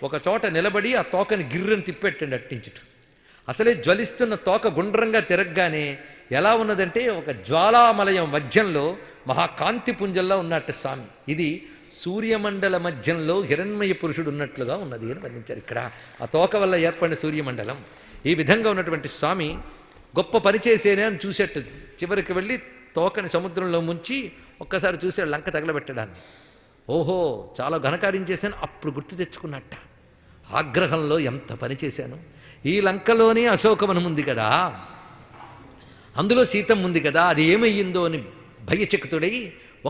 ఒక చోట నిలబడి ఆ తోకని గిర్రని తిప్పెట్టండి అట్టించుట. అసలే జ్వలిస్తున్న తోక గుండ్రంగా తిరగగానే ఎలా ఉన్నదంటే ఒక జ్వాలామలయం మధ్యంలో మహాకాంతి పుంజంలో ఉన్నట్టు స్వామి. ఇది సూర్యమండల మధ్యంలో హిరణ్మయ పురుషుడు ఉన్నట్లుగా ఉన్నది అని వర్ణించారు. ఇక్కడ ఆ తోక వల్ల ఏర్పడిన సూర్యమండలం. ఈ విధంగా ఉన్నటువంటి స్వామి గొప్ప పని చేసేనే అని చూసేట్టు చివరికి వెళ్ళి తోకని సముద్రంలో ముంచి ఒక్కసారి చూసాడు లంక తగలబెట్టడాన్ని. ఓహో చాలా ఘనకార్యం చేశాను, అప్పుడు గుర్తు తెచ్చుకున్నట్ట. ఆగ్రహంలో ఎంత పని చేశాను. ఈ లంకలోనే అశోకవనం ఉంది కదా, అందులో సీతమ్మ ఉంది కదా, అది ఏమయ్యిందో అని భయచకితుడై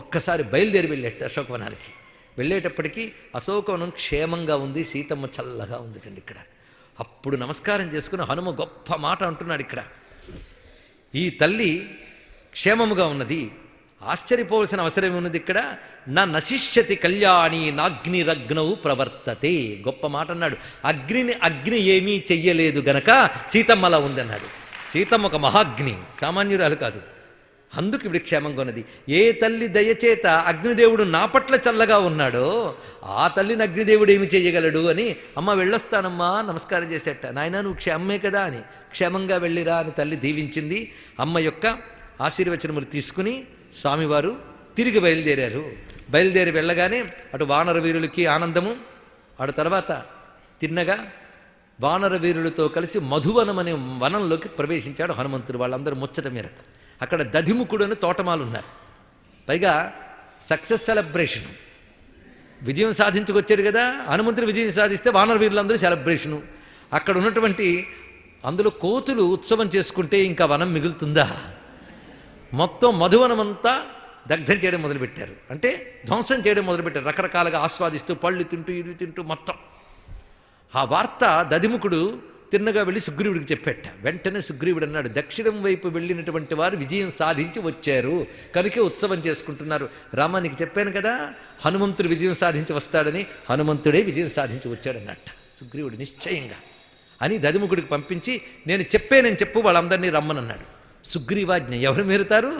ఒక్కసారి బయలుదేరి వెళ్ళేట అశోకవనానికి. వెళ్ళేటప్పటికీ అశోకవనం క్షేమంగా ఉంది, సీతమ్మ చల్లగా ఉందిటండి. ఇక్కడ అప్పుడు నమస్కారం చేసుకుని హనుమ గొప్ప మాట అంటున్నాడు. ఇక్కడ ఈ తల్లి క్షేమముగా ఉన్నది, ఆశ్చర్యపోవలసిన అవసరం ఉన్నది. ఇక్కడ నా నశిష్యతి కళ్యాణి నాగ్నిరగ్నౌ ప్రవర్తతే. గొప్ప మాట అన్నాడు. అగ్ని ఏమీ చెయ్యలేదు గనక సీతమ్మలా ఉందన్నాడు. సీతమ్మ ఒక మహాగ్ని, సామాన్యురాలు కాదు. అందుకు ఇప్పుడు క్షేమంగా ఉన్నది. ఏ తల్లి దయచేత అగ్నిదేవుడు నా పట్ల చల్లగా ఉన్నాడో ఆ తల్లిని అగ్నిదేవుడు ఏమి చేయగలడు అని, అమ్మ వెళ్ళొస్తానమ్మా నమస్కారం చేసేట. నాయన నువ్వు క్షేమమే కదా అని, క్షేమంగా వెళ్ళిరా అని తల్లి దీవించింది. అమ్మ యొక్క ఆశీర్వచనములు తీసుకుని స్వామివారు తిరిగి బయలుదేరారు. బయలుదేరి వెళ్ళగానే అటు వానర వీరులకి ఆనందము. అటు తర్వాత తిన్నగా వానర వీరులతో కలిసి మధువనం అనే వనంలోకి ప్రవేశించాడు హనుమంతుడు. వాళ్ళందరూ ముచ్చట మేరకు అక్కడ దధిముఖుడు అని తోటమాలు ఉన్నారు. పైగా సక్సెస్ సెలబ్రేషను, విజయం సాధించుకొచ్చాడు కదా హనుమంతుడు. విజయం సాధిస్తే వానర వీరులందరూ సెలబ్రేషను. అక్కడ ఉన్నటువంటి అందులో కోతులు ఉత్సవం చేసుకుంటే ఇంకా వనం మిగులుతుందా? మొత్తం మధువనమంతా దగ్ధం చేయడం మొదలుపెట్టారు, అంటే ధ్వంసం చేయడం మొదలుపెట్టారు. రకరకాలుగా ఆస్వాదిస్తూ పళ్ళు తింటూ ఇది తింటూ మొత్తం. ఆ వార్త దధిముఖుడు తిన్నగా వెళ్ళి సుగ్రీవుడికి చెప్పేట. వెంటనే సుగ్రీవుడు అన్నాడు, దక్షిణం వైపు వెళ్ళినటువంటి వారు విజయం సాధించి వచ్చారు కనుకే ఉత్సవం చేసుకుంటున్నారు. రామ నీకు చెప్పాను కదా హనుమంతుడు విజయం సాధించి వస్తాడని, హనుమంతుడే విజయం సాధించి వచ్చాడన్నట్ట సుగ్రీవుడు నిశ్చయంగా అని దధిముఖుడికి పంపించి నేను చెప్పు వాళ్ళందరినీ రమ్మనన్నాడు. సుగ్రీవాజ్ఞ ఎవరు మేరుతారు?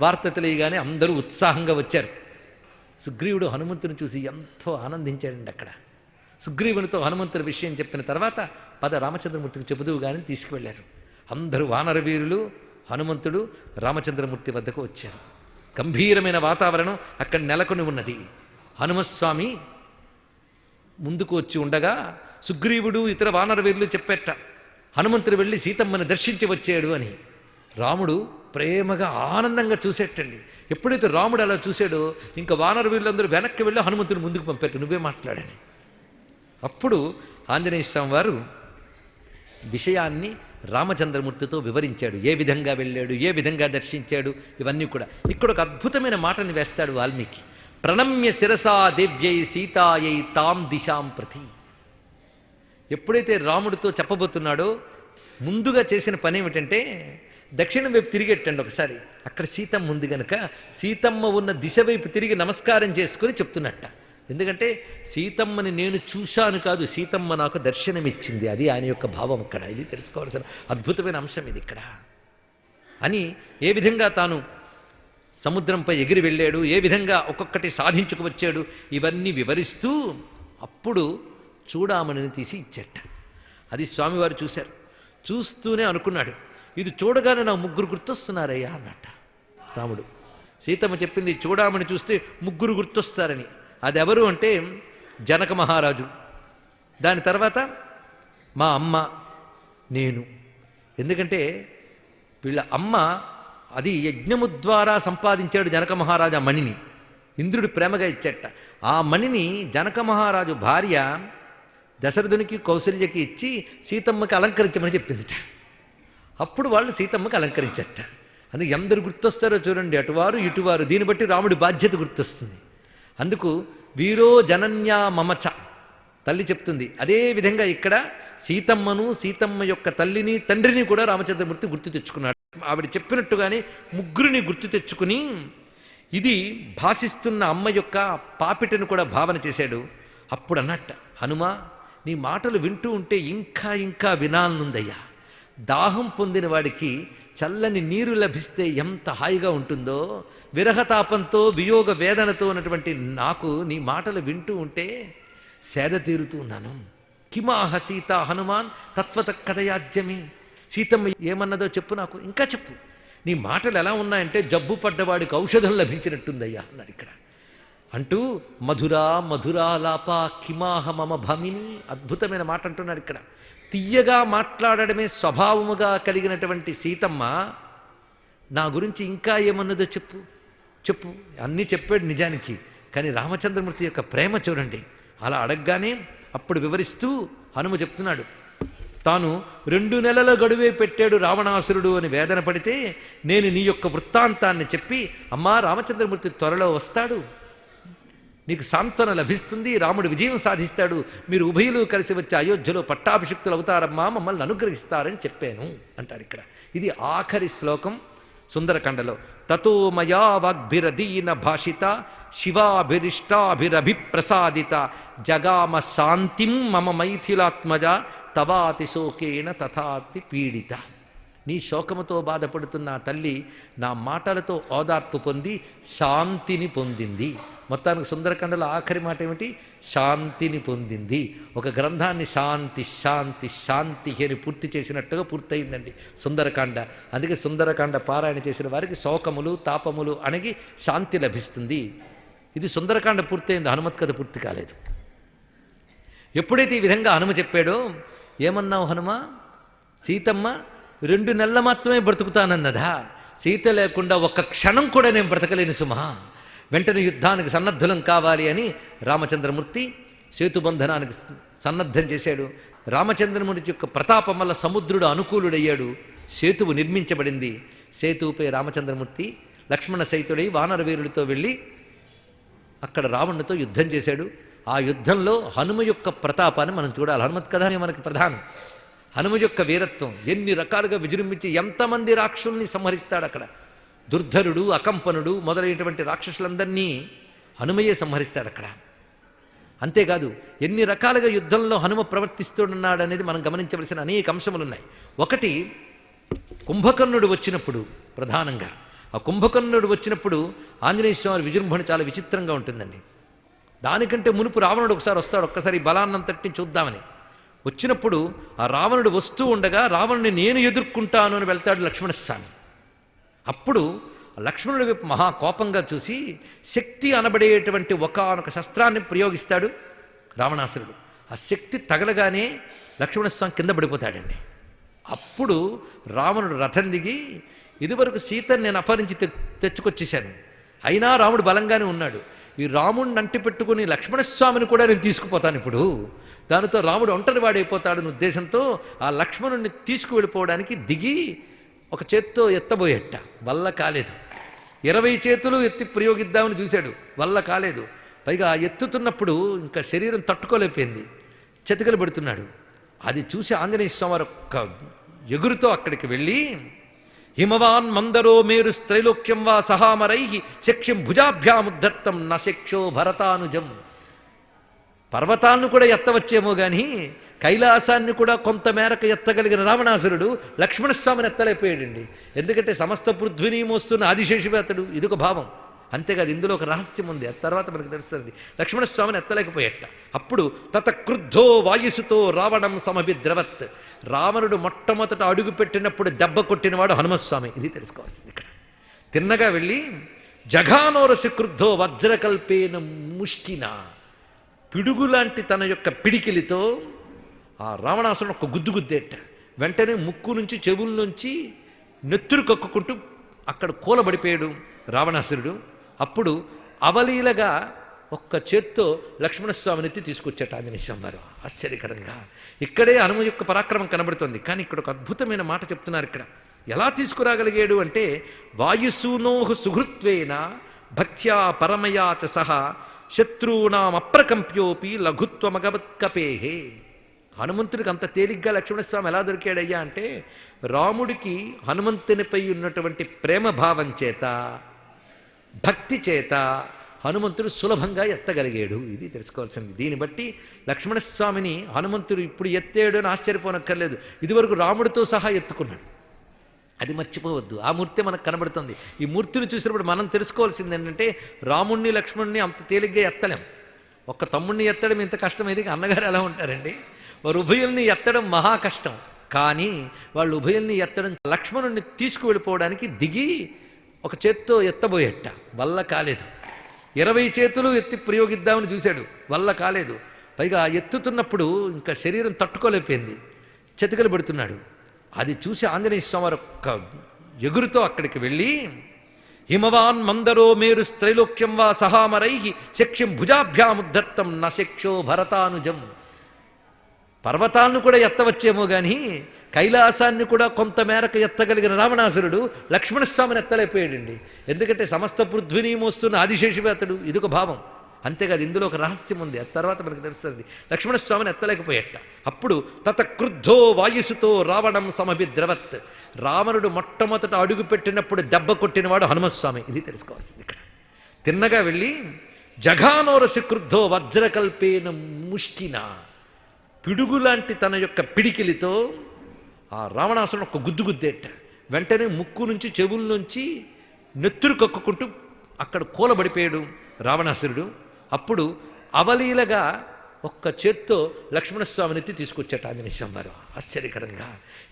వార్త తెలియగానే అందరూ ఉత్సాహంగా వచ్చారు. సుగ్రీవుడు హనుమంతుని చూసి ఎంతో ఆనందించాడండి. అక్కడ సుగ్రీవునితో హనుమంతుడి విషయం చెప్పిన తర్వాత పద రామచంద్రమూర్తికి చెబుదువు కానీ తీసుకువెళ్ళారు. అందరూ వానర వీరులు హనుమంతుడు రామచంద్రమూర్తి వద్దకు వచ్చారు. గంభీరమైన వాతావరణం అక్కడ నెలకొని ఉన్నది. హనుమస్వామి ముందుకు వచ్చి ఉండగా సుగ్రీవుడు ఇతర వానర వీరులు చెప్పేట హనుమంతుడు వెళ్ళి సీతమ్మని దర్శించి వచ్చాడు అని. రాముడు ప్రేమగా ఆనందంగా చూసేటండి. ఎప్పుడైతే రాముడు అలా చూశాడో ఇంకా వానర వీరులందరూ వెనక్కి వెళ్ళి హనుమంతుడు ముందుకు పంపారు, నువ్వే మాట్లాడని. అప్పుడు ఆంజనేయ స్వామి వారు విషయాన్ని రామచంద్రమూర్తితో వివరించాడు. ఏ విధంగా వెళ్ళాడు, ఏ విధంగా దర్శించాడు, ఇవన్నీ కూడా. ఇక్కడ ఒక అద్భుతమైన మాటని వేస్తాడు వాల్మీకి. ప్రణమ్య శిరసా దేవ్యై సీతాయై తాం దిశాం ప్రతి. ఎప్పుడైతే రాముడితో చెప్పబోతున్నాడో ముందుగా చేసిన పని ఏమిటంటే దక్షిణం వైపు తిరిగెట్టండి ఒకసారి. అక్కడ సీతమ్మ ఉంది గనక సీతమ్మ ఉన్న దిశ వైపు తిరిగి నమస్కారం చేసుకుని చెప్తున్నట్ట. ఎందుకంటే సీతమ్మని నేను చూశాను కాదు, సీతమ్మ నాకు దర్శనమిచ్చింది. అది ఆయన యొక్క భావం ఇక్కడ. ఇది తెలుసుకోవాల్సిన అద్భుతమైన అంశం ఇది ఇక్కడ అని. ఏ విధంగా తాను సముద్రంపై ఎగిరి వెళ్ళాడు, ఏ విధంగా ఒక్కొక్కటి సాధించుకు వచ్చాడు, ఇవన్నీ వివరిస్తూ అప్పుడు చూడామణిని తీసి ఇచ్చేట. అది స్వామివారు చూశారు. చూస్తూనే అనుకున్నాడు, ఇది చూడగానే నాకు ముగ్గురు గుర్తొస్తున్నారయ్యా అన్నట్ట రాముడు. సీతమ్మ చెప్పింది చూడామణి చూస్తే ముగ్గురు గుర్తొస్తారని. అది ఎవరు అంటే జనక మహారాజు, దాని తర్వాత మా అమ్మ, నేను. ఎందుకంటే వీళ్ళ అమ్మ అది యజ్ఞము ద్వారా సంపాదించాడు జనక మహారాజు ఆ మణిని. ఇంద్రుడు ప్రేమగా ఇచ్చేట. ఆ మణిని జనక మహారాజు భార్య దశరథునికి కౌసల్యకి ఇచ్చి సీతమ్మకి అలంకరించమని చెప్పిందిట. అప్పుడు వాళ్ళు సీతమ్మకి అలంకరించట. అందుకు ఎందరు గుర్తొస్తారో చూడండి, అటువారు ఇటువారు. దీన్ని బట్టి రాముడి బాధ్యత గుర్తొస్తుంది. అందుకు వీరో జనన్యా మమచ తల్లి చెప్తుంది. అదేవిధంగా ఇక్కడ సీతమ్మను, సీతమ్మ యొక్క తల్లిని, తండ్రిని కూడా రామచంద్రమూర్తి గుర్తు తెచ్చుకున్నాడు. ఆవిడ చెప్పినట్టుగానే ముగ్గురిని గుర్తు తెచ్చుకుని ఇది భాషిస్తున్న అమ్మ యొక్క పాపిటను కూడా భావన చేశాడు. అప్పుడు అన్నట్ట, హనుమా నీ మాటలు వింటూ ఉంటే ఇంకా ఇంకా వినాలనుందయ్యా. దాహం పొందిన వాడికి చల్లని నీరు లభిస్తే ఎంత హాయిగా ఉంటుందో, విరహతాపంతో వియోగ వేదనతో ఉన్నటువంటి నాకు నీ మాటలు వింటూ ఉంటే సేద తీరుతూ ఉన్నాను. కిమాహ సీత హనుమాన్ తత్వత కథయాజ్యమే. సీతమ్మ ఏమన్నదో చెప్పు, నాకు ఇంకా చెప్పు. నీ మాటలు ఎలా ఉన్నాయంటే జబ్బు పడ్డవాడికి ఔషధం లభించినట్టుందయ్యా అన్నాడు ఇక్కడ. అంటూ మధురా మధురాలాప కిమాహ మమ భమిని, అద్భుతమైన మాట అంటున్నాడు ఇక్కడ. తియ్యగా మాట్లాడడమే స్వభావముగా కలిగినటువంటి సీతమ్మ నా గురించి ఇంకా ఏమన్నదో చెప్పు చెప్పు. అన్నీ చెప్పాడు నిజానికి, కానీ రామచంద్రమూర్తి యొక్క ప్రేమ చూడండి. అలా అడగగానే అప్పుడు వివరిస్తూ హనుమ చెప్తున్నాడు, తాను 2 నెలల గడువే పెట్టాడు రావణాసురుడు అని వేదన పడితే నేను నీ యొక్క వృత్తాంతాన్ని చెప్పి, అమ్మా రామచంద్రమూర్తి త్వరలో వస్తాడు, నీకు సాంత్వన లభిస్తుంది, రాముడు విజయం సాధిస్తాడు, మీరు ఉభయులు కలిసి వచ్చి అయోధ్యలో పట్టాభిషిక్తులు అవుతారమ్మా, మమ్మల్ని అనుగ్రహిస్తారని చెప్పాను అంటాడు ఇక్కడ. ఇది ఆఖరి శ్లోకం సుందరకాండలో. తతో మయా వాగ్భిరదీన భాషిత శివాభిరిష్టాభిరభిప్రసాదిత జగామ శాంతిం మమ మైథిలాత్మజ తవాతి శోకేన తథాతి పీడిత. నీ శోకముతో బాధపడుతున్న తల్లి నా మాటలతో ఓదార్పు పొంది శాంతిని పొందింది. మొత్తానికి సుందరకాండలో ఆఖరి మాట ఏమిటి? శాంతిని పొందింది. ఒక గ్రంథాన్ని శాంతి శాంతి శాంతి అని పూర్తి చేసినట్టుగా పూర్తయిందండి సుందరకాండ. అందుకే సుందరకాండ పారాయణ చేసిన వారికి శోకములు తాపములు అణగి శాంతి లభిస్తుంది. ఇది సుందరకాండ పూర్తయింది, హనుమత్ కథ పూర్తి కాలేదు. ఎప్పుడైతే ఈ విధంగా హనుమ చెప్పాడో, ఏమన్నావు హనుమ, సీతమ్మ 2 నెలల మాత్రమే బ్రతుకుతానన్నదా? సీత లేకుండా ఒక్క క్షణం కూడా నేను బ్రతకలేను సుమా, వెంటనే యుద్ధానికి సన్నద్ధులం కావాలి అని రామచంద్రమూర్తి సేతుబంధనానికి సన్నద్ధం చేశాడు. రామచంద్రమూర్తి యొక్క ప్రతాపం వల్ల సముద్రుడు అనుకూలుడయ్యాడు, సేతువు నిర్మించబడింది. సేతువుపై రామచంద్రమూర్తి లక్ష్మణ సైతుడై వానరవీరుడితో వెళ్ళి అక్కడ రావణునితో యుద్ధం చేశాడు. ఆ యుద్ధంలో హనుమ యొక్క ప్రతాపాన్ని మనం చూడాలి. హనుమత్ కథ మనకి ప్రధానం. హనుమ యొక్క వీరత్వం ఎన్ని రకాలుగా విజృంభించి ఎంతమంది రాక్షసుల్ని సంహరిస్తాడు అక్కడ. దుర్ధరుడు, అకంపనుడు మొదలైనటువంటి రాక్షసులందరినీ హనుమయే సంహరిస్తాడు అక్కడ. అంతేకాదు ఎన్ని రకాలుగా యుద్ధంలో హనుమ ప్రవర్తిస్తున్నాడు అనేది మనం గమనించవలసిన అనేక అంశములున్నాయి. ఒకటి, కుంభకర్ణుడు వచ్చినప్పుడు ప్రధానంగా ఆ కుంభకర్ణుడు వచ్చినప్పుడు ఆంజనేయ స్వామి విజృంభణ చాలా విచిత్రంగా ఉంటుందండి. దానికంటే మునుపు రావణుడు ఒకసారి వస్తాడు, ఒక్కసారి బలాన్నంతటిని చూద్దామని వచ్చినప్పుడు ఆ రావణుడు వస్తూ ఉండగా రావణుని నేను ఎదుర్కొంటాను అని వెళ్తాడు లక్ష్మణస్వామి. అప్పుడు లక్ష్మణుడి వైపు మహాకోపంగా చూసి శక్తి అనబడేటువంటి ఒకానొక శస్త్రాన్ని ప్రయోగిస్తాడు రావణాసురుడు. ఆ శక్తి తగలగానే లక్ష్మణస్వామి కింద పడిపోతాడండి. అప్పుడు రావణుడు రథం దిగి, ఇదివరకు సీతను నేను అపహరించి తెచ్చుకొచ్చేశాను, అయినా రాముడు బలంగానే ఉన్నాడు, ఈ రాముడిని అంటి పెట్టుకుని లక్ష్మణస్వామిని కూడా నేను తీసుకుపోతాను ఇప్పుడు, దానితో రాముడు ఒంటరి వాడైపోతాడని ఉద్దేశంతో ఆ లక్ష్మణుడిని తీసుకువెళ్ళిపోవడానికి దిగి ఒక చేత్తో ఎత్తబోయేట, వల్ల కాలేదు. 20 చేతులు ఎత్తి ప్రయోగిద్దామని చూశాడు, వల్ల కాలేదు. పైగా ఎత్తుతున్నప్పుడు ఇంకా శరీరం తట్టుకోలేకపోయింది, చెతికలు పడుతున్నాడు. అది చూసి ఆంజనేయ స్వామి ఒక్క ఎగురుతో అక్కడికి వెళ్ళి, హిమవాన్ మందరో మేరు త్రైలోక్యం వా సహామరై శక్ష్యం భుజాభ్యాముద్ధర్తం నశక్షో భరతానుజం. పర్వతాలను కూడా ఎత్తవచ్చేమో కానీ కైలాసాన్ని కూడా కొంతమేరకు ఎత్తగలిగిన రావణాసురుడు లక్ష్మణస్వామిని ఎత్తలేకపోయాడండి. ఎందుకంటే సమస్త పృథ్వీని మోస్తున్న ఆదిశేషువే అతడు, ఇదొక భావం. అంతేకాదు ఇందులో ఒక రహస్యం ఉంది, ఆ తర్వాత మనకు తెలుస్తుంది. లక్ష్మణస్వామిని ఎత్తలేకపోయేట. అప్పుడు తత క్రుద్ధో వాయుసుతో రావణం సమభిద్రవత్. రావణుడు మొట్టమొదట అడుగు పెట్టినప్పుడు దెబ్బ కొట్టినవాడు హనుమస్వామి, ఇది తెలుసుకోవాల్సింది ఇక్కడ. తిన్నగా వెళ్ళి జఘానోరసి క్రుద్ధో వజ్రకల్పేన ముష్టిన, పిడుగులాంటి తన యొక్క పిడికిలితో ఆ రావణాసురుడు ఒక గుద్దు గుద్దేట. వెంటనే ముక్కు నుంచి చెవుల నుంచి నెత్తురు కక్కుకుంటూ అక్కడ కూలబడిపోయాడు రావణాసురుడు. అప్పుడు అవలీలగా ఒక్క చేత్తో లక్ష్మణస్వామిని ఎత్తి తీసుకొచ్చాట ఆంజనేయ స్వామి వారు. ఆశ్చర్యకరంగా ఇక్కడే హనుమ యొక్క పరాక్రమం కనబడుతుంది. కానీ ఇక్కడ ఒక అద్భుతమైన మాట చెప్తున్నారు. ఇక్కడ ఎలా తీసుకురాగలిగాడు అంటే, వాయుసూనోహు సుహృత్వేన భక్త్యా పరమయా చ సహా శత్రూనాం అప్రకంప్యోపి లఘుత్వమగవత్కపేహే. హనుమంతుడికి అంత తేలిగ్గా లక్ష్మణస్వామి ఎలా దొరికాడయ్యా అంటే, రాముడికి హనుమంతునిపై ఉన్నటువంటి ప్రేమ భావం చేత, భక్తి చేత హనుమంతుడు సులభంగా ఎత్తగలిగాడు. ఇది తెలుసుకోవాల్సింది. దీన్ని బట్టి లక్ష్మణస్వామిని హనుమంతుడు ఇప్పుడు ఎత్తాడు అని ఆశ్చర్యపోనక్కర్లేదు. ఇదివరకు రాముడితో సహా ఎత్తుకున్నాడు, అది మర్చిపోవద్దు. ఆ మూర్తి మనకు కనబడుతుంది. ఈ మూర్తిని చూసినప్పుడు మనం తెలుసుకోవాల్సింది ఏంటంటే, రాముణ్ణి లక్ష్మణుణ్ణి అంత తేలిగ్గా ఎత్తలేం. ఒక్క తమ్ముడిని ఎత్తడం ఇంత కష్టమైంది, అన్నగారు ఎలా ఉంటారండి? వారు ఉభయుల్ని ఎత్తడం మహా కష్టం. కానీ వాళ్ళు ఉభయుల్ని ఎత్తడం లక్ష్మణుడిని తీసుకువెళ్ళిపోవడానికి దిగి ఒక చేత్తో ఎత్తబోయేట, వల్ల కాలేదు. 20 చేతులు ఎత్తి ప్రయోగిద్దామని చూశాడు, వల్ల కాలేదు. పైగా ఎత్తుతున్నప్పుడు ఇంకా శరీరం తట్టుకోలేకపోయింది, చతికలు పెడుతున్నాడు. అది చూసి ఆంజనేయ స్వామి వారు ఒక్క ఎగురుతో అక్కడికి వెళ్ళి, హిమవాన్ మందరో మేరు త్రైలోక్యం వా సహామరై శక్ష్యం భుజాభ్యాముద్ధర్తం నశక్షో భరతానుజం. పర్వతాలను కూడా ఎత్తవచ్చేమో కానీ కైలాసాన్ని కూడా కొంతమేరకు ఎత్తగలిగిన రావణాసురుడు లక్ష్మణస్వామిని ఎత్తలేకపోయాడండి. ఎందుకంటే సమస్త పృథ్వీని మోస్తున్న ఆదిశేషువే అతడు, ఇదొక భావం. అంతేకాదు ఇందులో ఒక రహస్యం ఉంది, ఆ తర్వాత మనకు తెలుస్తుంది. లక్ష్మణస్వామిని ఎత్తలేకపోయేట. అప్పుడు తత క్రుద్ధో వాయుసుతో రావణం సమభిద్రవత్. రావణుడు మొట్టమొదట అడుగు పెట్టినప్పుడు దెబ్బ కొట్టినవాడు హనుమస్వామి, ఇది తెలుసుకోవాల్సింది ఇక్కడ. తిన్నగా వెళ్ళి జఘానోరసి క్రుద్ధో వజ్రకల్పేన ముష్టిన, పిడుగులాంటి తన యొక్క పిడికిలితో ఆ రావణాసురుడు ఒక గుద్దు గుద్దేట. వెంటనే ముక్కు నుంచి చెవుల నుంచి నెత్తురు కక్కుకుంటూ అక్కడ కూలబడిపోయాడు రావణాసురుడు. అప్పుడు అవలీలగా ఒక్క చేత్తో లక్ష్మణస్వామిని ఎత్తి తీసుకొచ్చాట ఆంజనేయ స్వామి వారు. ఆశ్చర్యకరంగా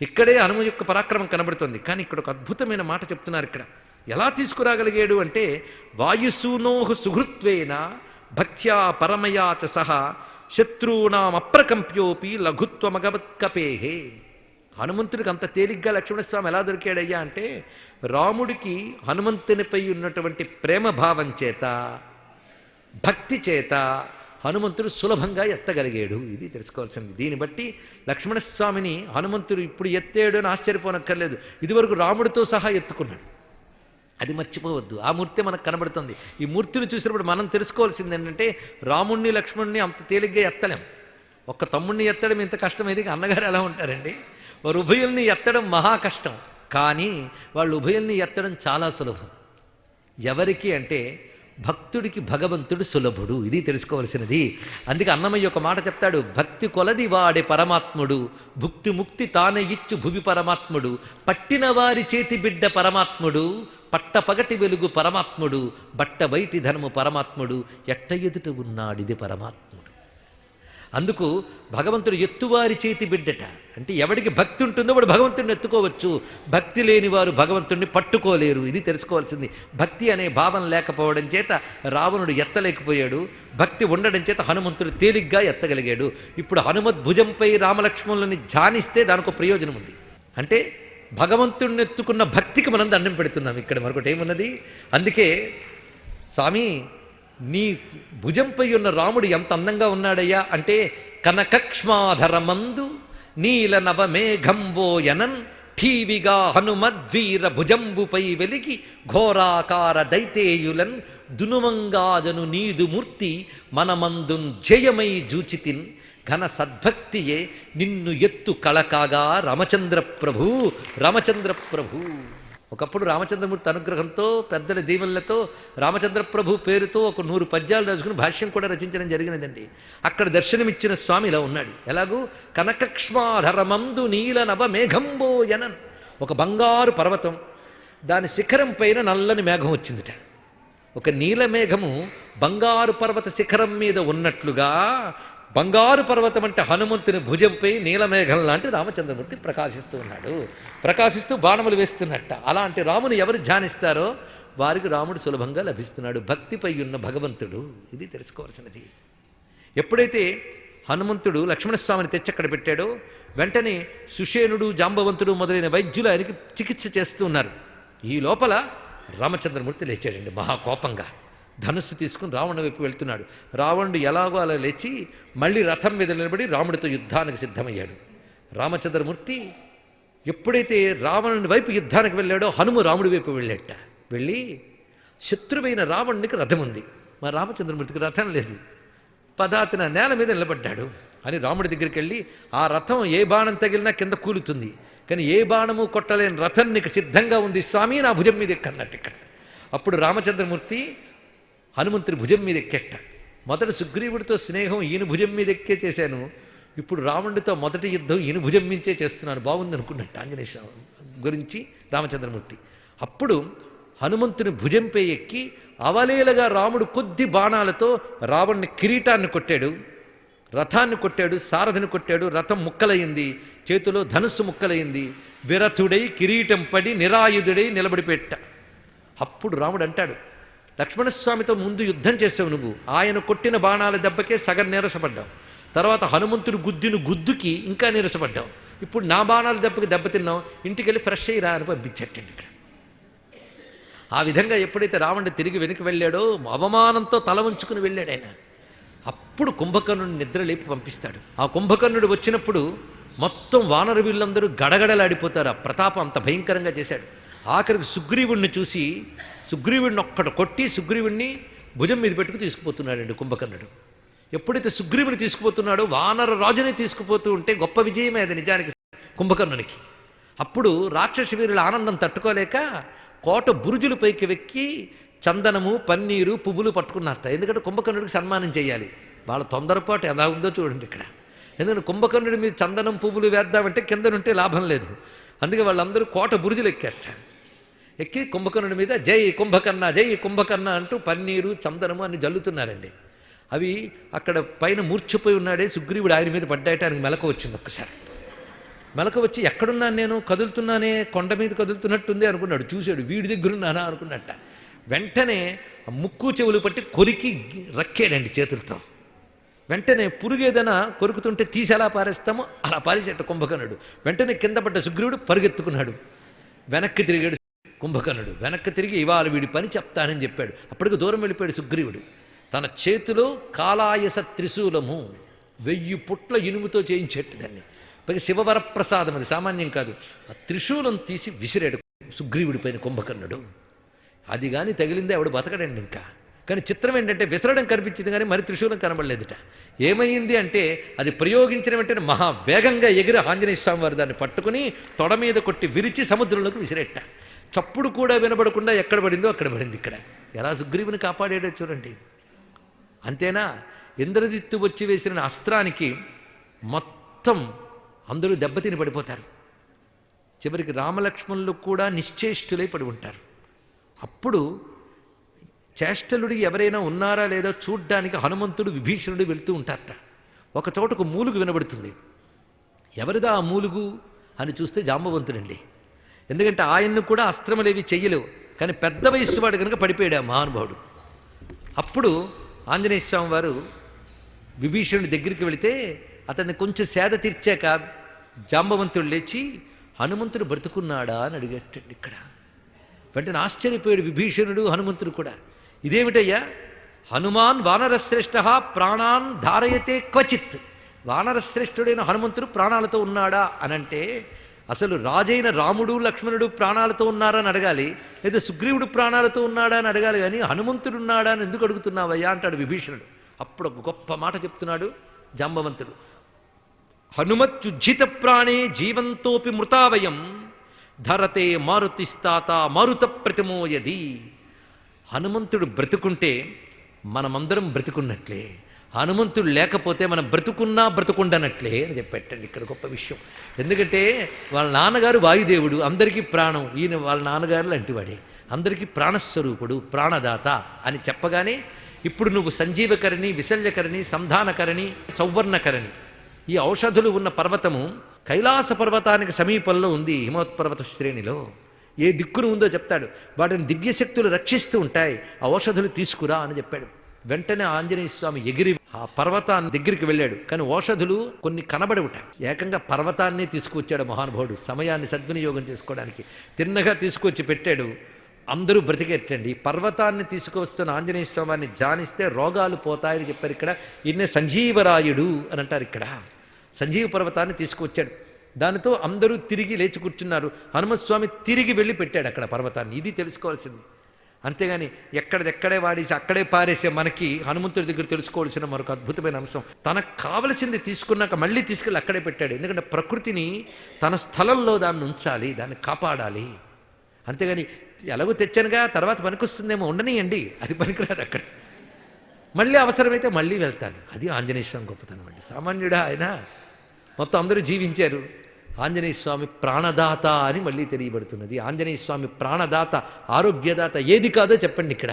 ఇక్కడే హనుమ యొక్క పరాక్రమం కనబడుతుంది. కానీ ఇక్కడ ఒక అద్భుతమైన మాట చెప్తున్నారు. ఇక్కడ ఎలా తీసుకురాగలిగాడు అంటే, వాయుసూనోహ సుహృత్వేన భక్త్యా పరమయా చ సహా శత్రూనాం అప్రకంప్యోపి లఘుత్వమగవత్కపేహే. హనుమంతుడికి అంత తేలిగ్గా లక్ష్మణస్వామి ఎలా దొరికాడయ్యా అంటే, రాముడికి హనుమంతునిపై ఉన్నటువంటి ప్రేమభావం చేత, భక్తి చేత హనుమంతుడు సులభంగా ఎత్తగలిగాడు. ఇది తెలుసుకోవాల్సింది. దీన్ని బట్టి లక్ష్మణస్వామిని హనుమంతుడు ఇప్పుడు ఎత్తాడు అని ఆశ్చర్యపోనక్కర్లేదు. ఇదివరకు రాముడితో సహా ఎత్తుకున్నాడు, అది మర్చిపోవద్దు. ఆ మూర్తి మనకు కనబడుతుంది. ఈ మూర్తిని చూసినప్పుడు మనం తెలుసుకోవాల్సింది ఏంటంటే, రాముణ్ణి లక్ష్మణుని అంత తేలిగ్గా ఎత్తలేం. ఒక్క తమ్ముడిని ఎత్తడం ఇంత కష్టం, ఇది అన్నగారు ఎలా ఉంటారండి. వారు ఉభయుల్ని ఎత్తడం మహా కష్టం, కానీ వాళ్ళు ఉభయుల్ని ఎత్తడం చాలా సులభం. ఎవరికి అంటే, భక్తుడికి భగవంతుడు సులభుడు, ఇది తెలుసుకోవలసినది. అందుకే అన్నమయ్య ఒక మాట చెప్తాడు, భక్తి కొలది వాడే పరమాత్ముడు, భుక్తి ముక్తి తానే ఇచ్చు భువి పరమాత్ముడు, పట్టిన వారి చేతి బిడ్డ పరమాత్ముడు, పట్టపగటి వెలుగు పరమాత్ముడు, బట్ట బయటి ధనము పరమాత్ముడు, ఎట్ట ఎదుట ఉన్నాడిది పరమాత్ముడు. అందుకు భగవంతుడు ఎత్తువారి చేతి బిడ్డట. అంటే ఎవడికి భక్తి ఉంటుందో వాడు భగవంతుడిని ఎత్తుకోవచ్చు, భక్తి లేని వారు భగవంతుడిని పట్టుకోలేరు, ఇది తెలుసుకోవాల్సింది. భక్తి అనే భావం లేకపోవడం చేత రావణుడు ఎత్తలేకపోయాడు, భక్తి ఉండడం చేత హనుమంతుడు తేలిగ్గా ఎత్తగలిగాడు. ఇప్పుడు హనుమద్ భుజంపై రామలక్ష్మణులని ధ్యానిస్తే దానికి ప్రయోజనం ఉంది. అంటే భగవంతుడిని ఎత్తుకున్న భక్తికి మనం దండం పెడుతున్నాం. ఇక్కడ మరొకటి ఏమున్నది. అందుకే స్వామి, నీ భుజంపై ఉన్న రాముడు ఎంత అందంగా ఉన్నాడయ్యా అంటే, కనకక్ష్మాధరమందు నీల నవమేఘంబోయనన్ ఠీవిగా హనుమద్వీర భుజంబుపై వెలిగి ఘోరాకార దైతేయులన్ దునుమంగాదను నీదు మూర్తి మనమందున్ జయమై జూచితిన్ ఘన సద్భక్తియే నిన్ను ఎత్తు కళకాగా రామచంద్ర ప్రభు. రామచంద్ర ప్రభు ఒకప్పుడు రామచంద్రమూర్తి అనుగ్రహంతో, పెద్దల దీవెనలతో రామచంద్ర ప్రభు పేరుతో ఒక 100 పద్యాలు రాసుకుని భాష్యం కూడా రచించడం జరిగినదండి. అక్కడ దర్శనమిచ్చిన స్వామి ఇలా ఉన్నాడు. ఎలాగూ కనకక్ష్మాధరమందు నీల నవ మేఘంబోయనన్, ఒక బంగారు పర్వతం, దాని శిఖరం పైన నల్లని మేఘం వచ్చిందిట. ఒక నీలమేఘము బంగారు పర్వత శిఖరం మీద ఉన్నట్లుగా, బంగారు పర్వతం అంటే హనుమంతుని భుజంపై నీలమేఘం లాంటి రామచంద్రమూర్తి ప్రకాశిస్తూ ఉన్నాడు. ప్రకాశిస్తూ బాణములు వేస్తున్నట్ట. అలాంటి రాముని ఎవరు ధ్యానిస్తారో వారికి రాముడు సులభంగా లభిస్తున్నాడు, భక్తిపై ఉన్న భగవంతుడు. ఇది తెలుసుకోవాల్సినది. ఎప్పుడైతే హనుమంతుడు లక్ష్మణస్వామిని తెచ్చి అక్కడ పెట్టాడో, వెంటనే సుషేనుడు, జాంబవంతుడు మొదలైన వైద్యులు ఆయనకి చికిత్స చేస్తూ ఉన్నారు. ఈ లోపల రామచంద్రమూర్తి లేచాడండి మహాకోపంగా. ధనుస్సు తీసుకుని రావణుడి వైపు వెళ్తున్నాడు. రావణుడు ఎలాగో అలా లేచి మళ్ళీ రథం మీద నిలబడి రాముడితో యుద్ధానికి సిద్ధమయ్యాడు. రామచంద్రమూర్తి ఎప్పుడైతే రావణుని వైపు యుద్ధానికి వెళ్ళాడో, హనుమ రాముడి వైపు వెళ్ళేట. వెళ్ళి శత్రువైన రావణునికి రథం ఉంది, మా రామచంద్రమూర్తికి రథం లేదు, పదాతిన నేల మీద నిలబడ్డాడు అని రాముడి దగ్గరికి వెళ్ళి, ఆ రథం ఏ బాణం తగిలినా కింద కూలుతుంది, కానీ ఏ బాణము కొట్టలేని రథం నీకు సిద్ధంగా ఉంది స్వామి, నా భుజం మీద ఎక్కన్నట్టు ఇక్కడ. అప్పుడు రామచంద్రమూర్తి హనుమంతుడి భుజం మీద ఎక్కెట్ట. మొదట సుగ్రీవుడితో స్నేహం ఈయన భుజం మీద ఎక్కే చేశాను, ఇప్పుడు రావణుడితో మొదటి యుద్ధం ఈయన భుజం మించే చేస్తున్నాను, బాగుంది అనుకున్నట్టు ఆంజనేయ స్వామి గురించి రామచంద్రమూర్తి. అప్పుడు హనుమంతుని భుజంపై ఎక్కి అవలీలగా రాముడు కొద్ది బాణాలతో రావణ్ణి కిరీటాన్ని కొట్టాడు. రథాన్ని కొట్టాడు, సారథిని కొట్టాడు, రథం ముక్కలయింది, చేతిలో ధనుస్సు ముక్కలయింది, విరథుడై కిరీటం పడి నిరాయుధుడై నిలబడిపెట్ట. అప్పుడు రాముడు అంటాడు, లక్ష్మణస్వామితో ముందు యుద్ధం చేసావు నువ్వు, ఆయన కొట్టిన బాణాల దెబ్బకే సగం నీరసపడ్డావు, తర్వాత హనుమంతుడు గుద్దిన గుద్దుకి ఇంకా నీరసపడ్డావు, ఇప్పుడు నా బాణాల దెబ్బకి దెబ్బతిన్నావు, ఇంటికి వెళ్ళి ఫ్రెష్ అయ్యి రా అని పంపించట్టండి ఇక్కడ. ఆ విధంగా ఎప్పుడైతే రావణుడు తిరిగి వెనక్కి వెళ్ళాడో అవమానంతో తల ఉంచుకుని వెళ్ళాడు ఆయన. అప్పుడు కుంభకర్ణుడు నిద్ర లేపి పంపిస్తాడు. ఆ కుంభకర్ణుడు వచ్చినప్పుడు మొత్తం వానర వీళ్ళందరూ గడగడలాడిపోతారు. ఆ ప్రతాపం అంత భయంకరంగా చేశాడు. ఆఖరికి సుగ్రీవుణ్ణి చూసి సుగ్రీవుడిని ఒక్కడు కొట్టి సుగ్రీవుణ్ణి భుజం మీద పెట్టుకు తీసుకుపోతున్నాడండి కుంభకర్ణుడు. ఎప్పుడైతే సుగ్రీవుని తీసుకుపోతున్నాడో వానర రాజుని తీసుకుపోతూ ఉంటే గొప్ప విజయమే అది నిజానికి కుంభకర్ణునికి. అప్పుడు రాక్షస వీరుల ఆనందం తట్టుకోలేక కోట బురుజుల పైకి వెక్కి చందనము, పన్నీరు, పువ్వులు పట్టుకున్నారట. ఎందుకంటే కుంభకర్ణుడికి సన్మానం చేయాలి. వాళ్ళ తొందరపాటు ఎలా ఉందో చూడండి ఇక్కడ. ఎందుకంటే కుంభకర్ణుడి మీద చందనం, పువ్వులు వేద్దామంటే కిందనుంటే లాభం లేదు. అందుకే వాళ్ళందరూ కోట బురుజులు ఎక్కారట. ఎక్కి కుంభకర్ణుడి మీద జై కుంభకర్ణ, జై కుంభకర్ణ అంటూ పన్నీరు, చందనము అన్ని జల్లుతున్నారండి. అవి అక్కడ పైన మూర్ఛపోయి ఉన్నాడే సుగ్రీవుడు, ఆయన మీద పడ్డాయట. ఆయనకు మెలకు వచ్చింది. ఒక్కసారి మెలకు వచ్చి ఎక్కడున్నాను నేను, కదులుతున్నానే, కొండ మీద కదులుతున్నట్టుంది అనుకున్నాడు. చూశాడు, వీడి దగ్గరున్నానా అనుకున్నట్ట. వెంటనే ముక్కు చెవులు పట్టి కొరికి రక్కాడండి చేతులతో. వెంటనే పురుగేదైనా కొరుకుతుంటే తీసి ఎలా పారేస్తామో అలా పారేసేట కుంభకర్ణుడు. వెంటనే కింద పడ్డ సుగ్రీవుడు పరుగెత్తుకున్నాడు. వెనక్కి తిరిగాడు కుంభకర్ణుడు. వెనక్కి తిరిగి ఇవాళ వీడి పని చెప్తానని చెప్పాడు. అప్పటికి దూరం వెళ్ళిపోయాడు సుగ్రీవుడు. తన చేతిలో కాలాయస త్రిశూలము 1000 పుట్ల ఇనుముతో చేయించేట్టు దాన్ని. పైగా శివవరప్రసాదం, అది సామాన్యం కాదు. ఆ త్రిశూలం తీసి విసిరాడు సుగ్రీవుడి పైన కుంభకర్ణుడు. అది కానీ తగిలిందే ఆవిడ బతకడండి ఇంకా. కానీ చిత్రం ఏంటంటే విసరడం కనిపించింది కానీ మరి త్రిశూలం కనబడలేదుట. ఏమైంది అంటే అది ప్రయోగించిన వెంటనే మహావేగంగా ఎగిరి ఆంజనేయ స్వామి వారు దాన్ని పట్టుకుని తొడ మీద కొట్టి విరిచి సముద్రంలోకి విసిరెట్ట. చప్పుడు కూడా వినబడకుండా ఎక్కడ పడిందో అక్కడ పడింది. ఇక్కడ ఎలా సుగ్రీవుని కాపాడాడో చూడండి. అంతేనా, ఇంద్రజిత్తు వచ్చి వేసిన అస్త్రానికి మొత్తం అందరూ దెబ్బతిని పడిపోతారు. చివరికి రామలక్ష్మణులు కూడా నిశ్చేష్టులై పడి ఉంటారు. అప్పుడు చేష్టలుడి ఎవరైనా ఉన్నారా లేదా చూడ్డానికి హనుమంతుడు, విభీషణుడు వెళుతూ ఉంటారట. ఒక చోటకు మూలుగు వినబడుతుంది. ఎవరిదా ఆ మూలుగు అని చూస్తే జాంబవంతుడండి. ఎందుకంటే ఆయన్ను కూడా అస్త్రములేవి చెయ్యలేవు. కానీ పెద్ద వయస్సు వాడు కనుక పడిపోయాడు ఆ మహానుభావుడు. అప్పుడు ఆంజనేయ స్వామి వారు విభీషణుడి దగ్గరికి వెళితే అతన్ని కొంచెం సేద తీర్చాక జాంబవంతుడు లేచి హనుమంతుడు బ్రతుకున్నాడా అని అడిగేటండి ఇక్కడ. వెంటనే ఆశ్చర్యపోయాడు విభీషణుడు, హనుమంతుడు కూడా. ఇదేమిటయ్యా, హనుమాన్ వానరశ్రేష్ఠ ప్రాణాన్ ధారయతే క్వచిత్. వానరశ్రేష్ఠుడైన హనుమంతుడు ప్రాణాలతో ఉన్నాడా అనంటే అసలు రాజైన రాముడు, లక్ష్మణుడు ప్రాణాలతో ఉన్నారా అని అడగాలి, లేదా సుగ్రీవుడు ప్రాణాలతో ఉన్నాడా అని అడగాలి. కానీ హనుమంతుడు ఉన్నాడా అని ఎందుకు అడుగుతున్నావయ్యా అంటాడు విభీషణుడు. అప్పుడు ఒక గొప్ప మాట చెప్తున్నాడు జాంబవంతుడు. హనుమత్యుజ్జిత ప్రాణే జీవంతోపి మృతావయం ధరతే మారుతిస్తాత మారుత ప్రతిమోయది. హనుమంతుడు బ్రతుకుంటే మనమందరం బ్రతుకున్నట్లే, హనుమంతుడు లేకపోతే మనం బ్రతుకున్నా బ్రతుకుండనట్లే అని చెప్పేటండి ఇక్కడ గొప్ప విషయం. ఎందుకంటే వాళ్ళ నాన్నగారు వాయుదేవుడు, అందరికీ ప్రాణం. ఈయన వాళ్ళ నాన్నగారు లాంటివాడే, అందరికీ ప్రాణస్వరూపుడు, ప్రాణదాత అని చెప్పగానే ఇప్పుడు నువ్వు సంజీవకరణి, విశల్యకరణి, సంధానకరణి, సౌవర్ణకరణి, ఈ ఔషధులు ఉన్న పర్వతము కైలాస పర్వతానికి సమీపంలో ఉంది. హిమవత్పర్వత శ్రేణిలో ఏ దిక్కును ఉందో చెప్తాడు. వాటిని దివ్యశక్తులు రక్షిస్తూ ఉంటాయి, ఆ ఔషధులు తీసుకురా అని చెప్పాడు. వెంటనే ఆంజనేయ స్వామి ఎగిరి ఆ పర్వతాన్ని దగ్గరికి వెళ్ళాడు. కానీ ఔషధులు కొన్ని కనబడవుట. ఏకంగా పర్వతాన్ని తీసుకువచ్చాడు మహానుభావుడు, సమయాన్ని సద్వినియోగం చేసుకోవడానికి. తిన్నగా తీసుకొచ్చి పెట్టాడు. అందరూ బ్రతికెట్టండి. పర్వతాన్ని తీసుకువస్తున్న ఆంజనేయ స్వామిని ధ్యానిస్తే రోగాలు పోతాయని చెప్పారు ఇక్కడ. ఈయనే సంజీవరాయుడు అని అంటారు ఇక్కడ. సంజీవ పర్వతాన్ని తీసుకువచ్చాడు. దానితో అందరూ తిరిగి లేచి కూర్చున్నారు. హనుమస్వామి తిరిగి వెళ్ళి పెట్టాడు అక్కడ పర్వతాన్ని. ఇది తెలుసుకోవాల్సింది. అంతేగాని ఎక్కడెక్కడే వాడేసి అక్కడే పారేసే మనకి హనుమంతుడి దగ్గర తెలుసుకోవాల్సిన మరొక అద్భుతమైన అంశం, తనకు కావలసింది తీసుకున్నాక మళ్ళీ తీసుకెళ్ళి అక్కడే పెట్టాడు. ఎందుకంటే ప్రకృతిని తన స్థలంలో దాన్ని ఉంచాలి, దాన్ని కాపాడాలి. అంతేగాని ఎలాగో తెచ్చానుగా తర్వాత పనికొస్తుందేమో ఉండనియండి, అది పనికిరాదు. అక్కడ మళ్ళీ అవసరమైతే మళ్ళీ వెళ్తాను. అది ఆంజనేయ స్వామి గొప్పతనం అండి. సామాన్యుడా ఆయన. మొత్తం అందరూ జీవించారు. ఆంజనేయ స్వామి ప్రాణదాత అని మళ్ళీ తెలియబడుతున్నది. ఆంజనేయ స్వామి ప్రాణదాత, ఆరోగ్యదాత, ఏది కాదో చెప్పండి ఇక్కడ.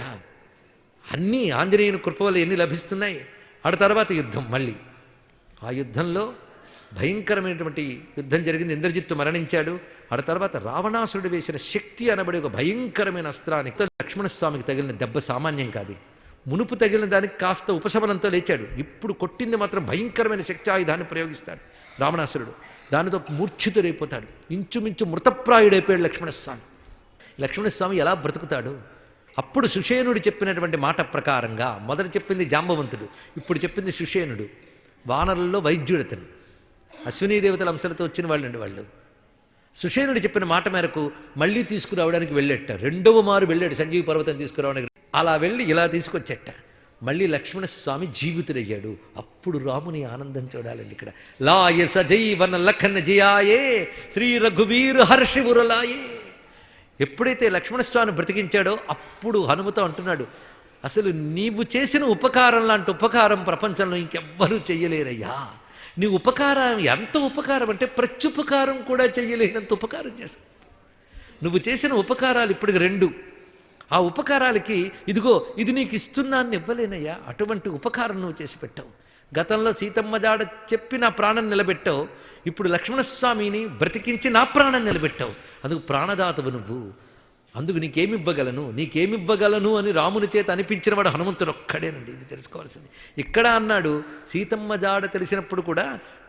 అన్నీ ఆంజనేయుని కృప వల్ల ఎన్ని లభిస్తున్నాయి. ఆ తర్వాత యుద్ధం మళ్ళీ ఆ యుద్ధంలో భయంకరమైనటువంటి యుద్ధం జరిగింది. ఇంద్రజిత్తు మరణించాడు. ఆ తర్వాత రావణాసురుడు వేసిన శక్తి అనబడి ఒక భయంకరమైన అస్త్రానికి లక్ష్మణస్వామికి తగిలిన దెబ్బ సామాన్యం కాదు. మునుపు తగిలిన దానికి కాస్త ఉపశమనంతో లేచాడు. ఇప్పుడు కొట్టింది మాత్రం భయంకరమైన శక్తి ఆయుధాన్ని ప్రయోగిస్తాడు రావణాసురుడు. దానితో మూర్ఛితుడైపోతాడు. ఇంచుమించు మృతప్రాయుడైపోయాడు లక్ష్మణస్వామి. లక్ష్మణస్వామి ఎలా బ్రతుకుతాడు? అప్పుడు సుషేనుడు చెప్పినటువంటి మాట ప్రకారంగా, మొదట చెప్పింది జాంబవంతుడు, ఇప్పుడు చెప్పింది సుషేనుడు. వానరుల్లో వైద్యుడతను, అశ్వినీ దేవతల అంశాలతో వచ్చిన వాళ్ళండి వాళ్ళు. సుషేనుడు చెప్పిన మాట మేరకు మళ్ళీ తీసుకురావడానికి వెళ్ళేట. రెండవ మారు వెళ్ళాడు సంజీవి పర్వతం తీసుకురావడానికి. అలా వెళ్ళి ఇలా తీసుకొచ్చేట. మళ్ళీ లక్ష్మణస్వామి జీవితుడయ్యాడు. అప్పుడు రాముని ఆనందం చూడాలండి ఇక్కడ. లాయ సజీవన లఖన జయాయే శ్రీ రఘువీర్ హర్షివురలాయే. ఎప్పుడైతే లక్ష్మణస్వామిని బ్రతికించాడో అప్పుడు హనుమతో అంటున్నాడు, అసలు నీవు చేసిన ఉపకారం లాంటి ఉపకారం ప్రపంచంలో ఇంకెవ్వరూ చెయ్యలేరయ్యా. నీ ఉపకారం ఎంత ఉపకారం అంటే ప్రత్యుపకారం కూడా చెయ్యలేనంత ఉపకారం చేశావు. నువ్వు చేసిన ఉపకారాలు ఇప్పటికి 2. ఆ ఉపకారాలకి ఇదిగో ఇది నీకు ఇస్తున్నాన్ని ఇవ్వలేనయ్యా. అటువంటి ఉపకారం నువ్వు చేసి పెట్టావు. గతంలో సీతమ్మ జాడ చెప్పి నా ప్రాణం నిలబెట్టావు. ఇప్పుడు లక్ష్మణస్వామిని బ్రతికించి నా ప్రాణం నిలబెట్టావు. అందుకు ప్రాణదాతవు నువ్వు. అందుకు నీకేమివ్వగలను అని రాముని చేత అనిపించిన వాడు హనుమంతుడు ఒక్కడేనండి. ఇది తెలుసుకోవాల్సింది. ఇక్కడ అన్నాడు, సీతమ్మ జాడ తెలిసినప్పుడు కూడా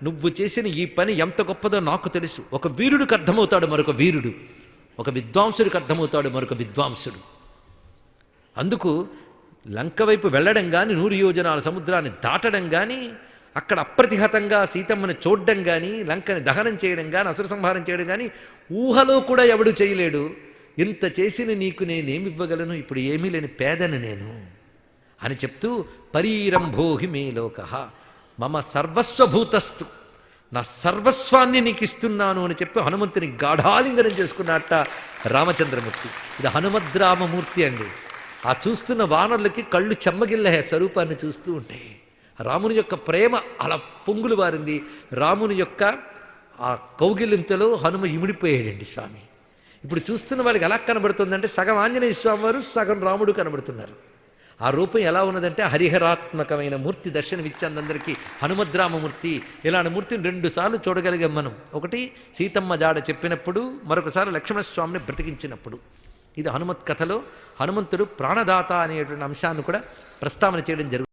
నువ్వు చేసిన ఈ పని ఎంత గొప్పదో నాకు తెలుసు. ఒక వీరుడికి అర్థమవుతాడు మరొక వీరుడు, ఒక విద్వాంసుడికి అర్థమవుతాడు మరొక విద్వాంసుడు. అందుకు లంక వైపు వెళ్ళడం కానీ, 100 యోజనాల సముద్రాన్ని దాటడం కానీ, అక్కడ అప్రతిహతంగా సీతమ్మని చూడడం కానీ, లంకని దహనం చేయడం కానీ, అసుర సంహారం చేయడం కానీ ఊహలో కూడా ఎవడు చేయలేడు. ఇంత చేసిన నీకు నేనేమివ్వగలను? ఇప్పుడు ఏమీ లేని పేదను నేను అని చెప్తూ, పరీరంభోహి మే లోక మమ సర్వస్వభూతస్తు, నా సర్వస్వాన్ని నీకు ఇస్తున్నాను అని చెప్పి హనుమంతుని గాఢాలింగనం చేసుకున్నట్ట రామచంద్రమూర్తి. ఇది హనుమద్రామమూర్తి అండి. ఆ చూస్తున్న వానరులకి కళ్ళు చెమ్మగిల్లే స్వరూపాన్ని చూస్తూ ఉంటాయి. రాముని యొక్క ప్రేమ అలా పొంగులు వారింది. రాముని యొక్క ఆ కౌగిలింతలో హనుమ ఇమిడిపోయాడండి స్వామి. ఇప్పుడు చూస్తున్న వాళ్ళకి ఎలా కనబడుతుందంటే సగం ఆంజనేయ స్వామి వారు, సగం రాముడు కనబడుతున్నారు. ఆ రూపం ఎలా ఉన్నదంటే హరిహరాత్మకమైన మూర్తి దర్శనమిచ్చింది అందరికీ. హనుమద్రామమూర్తి. ఇలాంటి మూర్తిని 2 సార్లు చూడగలిగాం మనం. ఒకటి సీతమ్మ జాడ చెప్పినప్పుడు, మరొకసారి లక్ష్మణస్వామిని బ్రతికించినప్పుడు. ఇది హనుమత్ కథలో హనుమంతుడు ప్రాణదాత అనేటువంటి అంశాన్ని కూడా ప్రస్తావన చేయడం జరుగుతుంది.